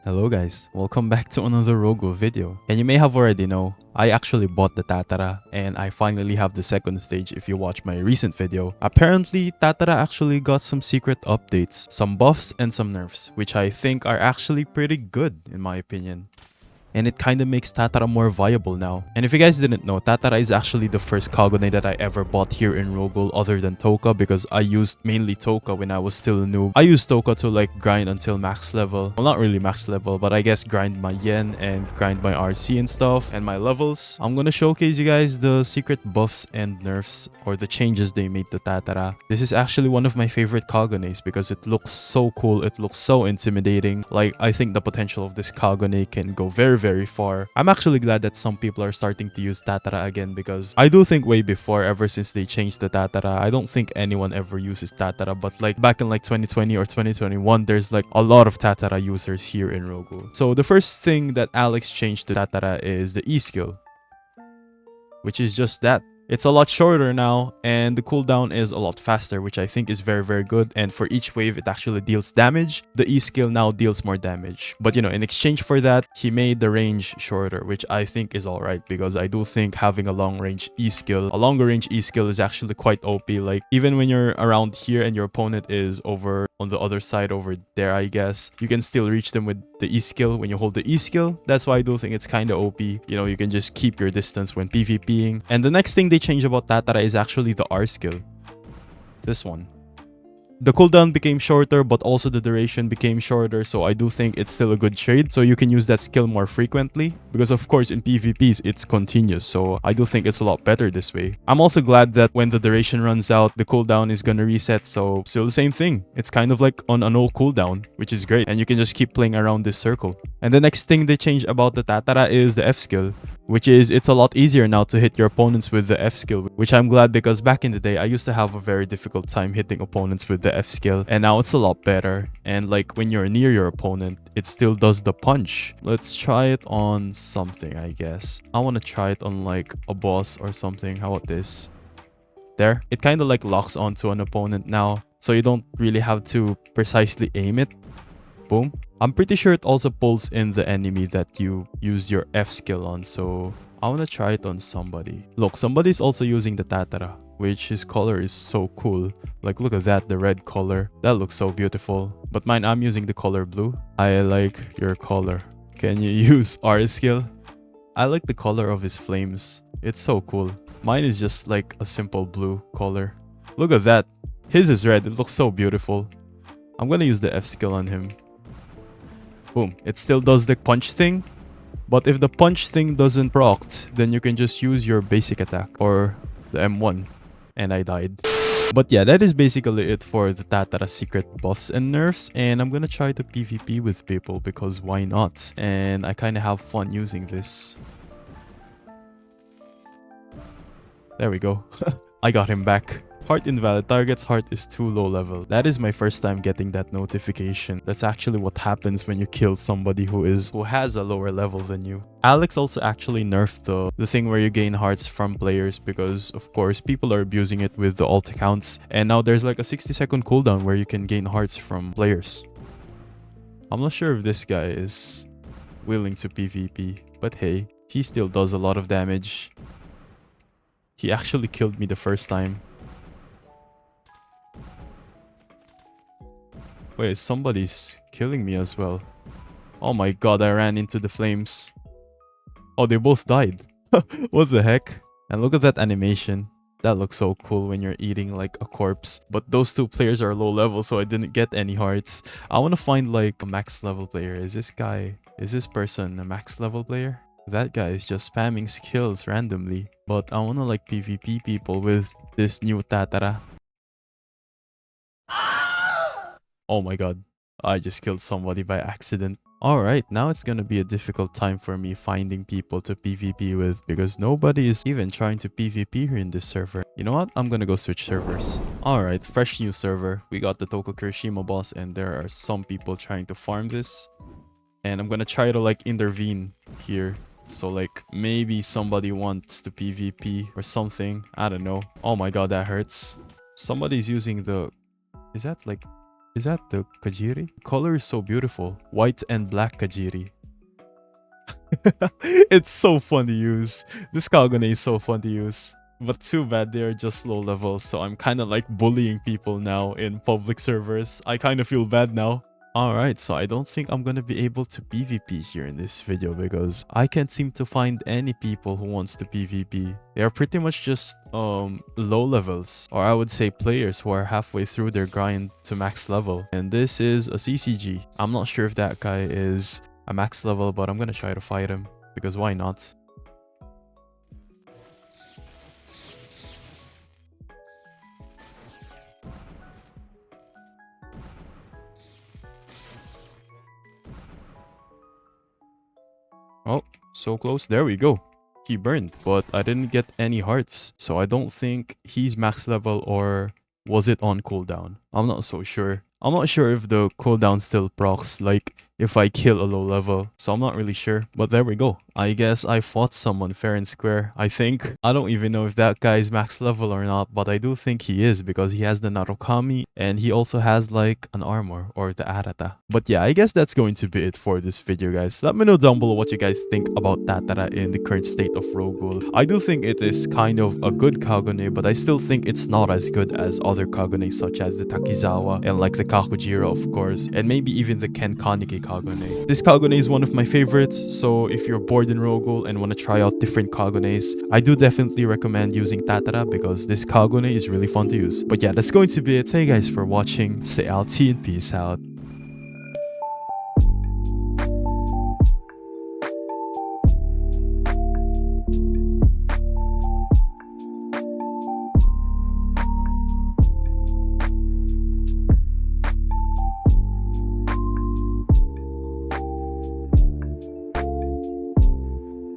Hello guys, welcome back to another Ro-Ghoul video. And you may have already know, I actually bought the Tatara and I finally have the second stage if you watch my recent video. Apparently, Tatara actually got some secret updates, some buffs and some nerfs, which I think are actually pretty good in my opinion. And it kind of makes Tatara more viable now. And if you guys didn't know, Tatara is actually the first Kagune that I ever bought here in Ro-Ghoul other than Toka, because I used mainly Toka when I was still a noob. I used Toka to like grind until max level. Well, not really max level, but I guess grind my yen and grind my RC and stuff and my levels. I'm gonna showcase you guys the secret buffs and nerfs or the changes they made to Tatara. This is actually one of my favorite Kagunes because it looks so cool. It looks so intimidating. Like, I think the potential of this Kagune can go very far. I'm actually glad that some people are starting to use Tatara again, because I do think way before, ever since they changed the Tatara, I don't think anyone ever uses Tatara, but like back in like 2020 or 2021, there's like a lot of Tatara users here in Ro-Ghoul. So the first thing that Alex changed to Tatara is the E skill, which is just that. It's a lot shorter now, and the cooldown is a lot faster, which I think is very good. And for each wave, it actually deals damage. The E skill now deals more damage. But you know, in exchange for that, he made the range shorter, which I think is alright, because I do think having a longer range E skill is actually quite OP. Like, even when you're around here and your opponent is over on the other side over there, I guess, you can still reach them with the E skill when you hold the E skill. That's why I do think it's kind of OP. You know, you can just keep your distance when PvPing. And the next thing they changed about Tatara is actually the R skill. This one. The cooldown became shorter, but also the duration became shorter, so I do think it's still a good trade. So you can use that skill more frequently, because of course in PvPs it's continuous, so I do think it's a lot better this way. I'm also glad that when the duration runs out, the cooldown is gonna reset, so still the same thing. It's kind of like on an old cooldown, which is great, and you can just keep playing around this circle. And the next thing they changed about the Tatara is the F skill, which is it's a lot easier now to hit your opponents with the F skill, which I'm glad, because back in the day I used to have a very difficult time hitting opponents with the F skill, and now it's a lot better. And like when you're near your opponent, it still does the punch. Let's try it on something, I guess. I want to try it on like a boss or something. How about this? There, it kind of like locks onto an opponent now, so you don't really have to precisely aim it. Boom. I'm pretty sure it also pulls in the enemy that you use your F skill on, so I want to try it on somebody. Look, somebody's also using the Tatara, which his color is so cool. Like, look at that, the red color. That looks so beautiful. But mine, I'm using the color blue. I like your color. Can you use R skill? I like the color of his flames. It's so cool. Mine is just like a simple blue color. Look at that. His is red. It looks so beautiful. I'm gonna use the F skill on him. Boom. It still does the punch thing. But if the punch thing doesn't proc, then you can just use your basic attack or the M1. And I died. But yeah, that is basically it for the Tatara secret buffs and nerfs. And I'm gonna try to PvP with people, because why not? And I kind of have fun using this. There we go. I got him back. Heart invalid. Target's heart is too low level. That is my first time getting that notification. That's actually what happens when you kill somebody who has a lower level than you. Alex also actually nerfed the thing where you gain hearts from players, because of course people are abusing it with the alt accounts. And now there's like a 60-second cooldown where you can gain hearts from players. I'm not sure if this guy is willing to PvP, but hey, he still does a lot of damage. He actually killed me the first time. Wait, somebody's killing me as well. Oh my god, I ran into the flames. Oh, they both died. What the heck? And look at that animation. That looks so cool when you're eating like a corpse. But those two players are low level, so I didn't get any hearts. I want to find like a max level player. Is this person a max level player? That guy is just spamming skills randomly. But I want to like PvP people with this new Tatara. Oh my god, I just killed somebody by accident. Alright, now it's gonna be a difficult time for me finding people to PvP with, because nobody is even trying to PvP here in this server. You know what? I'm gonna go switch servers. Alright, fresh new server. We got the Toko Kirishima boss, and there are some people trying to farm this. And I'm gonna try to like intervene here. So like maybe somebody wants to PvP or something. I don't know. Oh my god, that hurts. Somebody's using the... Is that like... Is that the Kajiri? Color is so beautiful. White and black Kajiri. It's so fun to use. This Kagune is so fun to use. But too bad they are just low levels, so I'm kind of like bullying people now in public servers. I kind of feel bad now. Alright, so I don't think I'm gonna be able to PvP here in this video because I can't seem to find any people who wants to PvP. They are pretty much just low levels, or I would say players who are halfway through their grind to max level. And this is a CCG. I'm not sure if that guy is a max level, but I'm gonna try to fight him because why not? Oh, so close. There we go. He burned, but I didn't get any hearts. So I don't think he's max level, or was it on cooldown? I'm not so sure. I'm not sure if the cooldown still procs, like if I kill a low level. So I'm not really sure. But there we go. I guess I fought someone fair and square, I think. I don't even know if that guy is max level or not, but I do think he is because he has the Narukami and he also has like an armor or the Arata. But yeah, I guess that's going to be it for this video, guys. Let me know down below what you guys think about Tatara in the current state of Ro-Ghoul. I do think it is kind of a good Kagune, but I still think it's not as good as other Kagune such as the Takizawa and like the Kakujira, of course, and maybe even the Kenkaneki Kagune. This Kagune is one of my favorites, so if you're bored in Ro-Ghoul and want to try out different Kagunes, I do definitely recommend using Tatara because this Kagune is really fun to use. But yeah, that's going to be it. Thank you guys for watching. Stay healthy and peace out.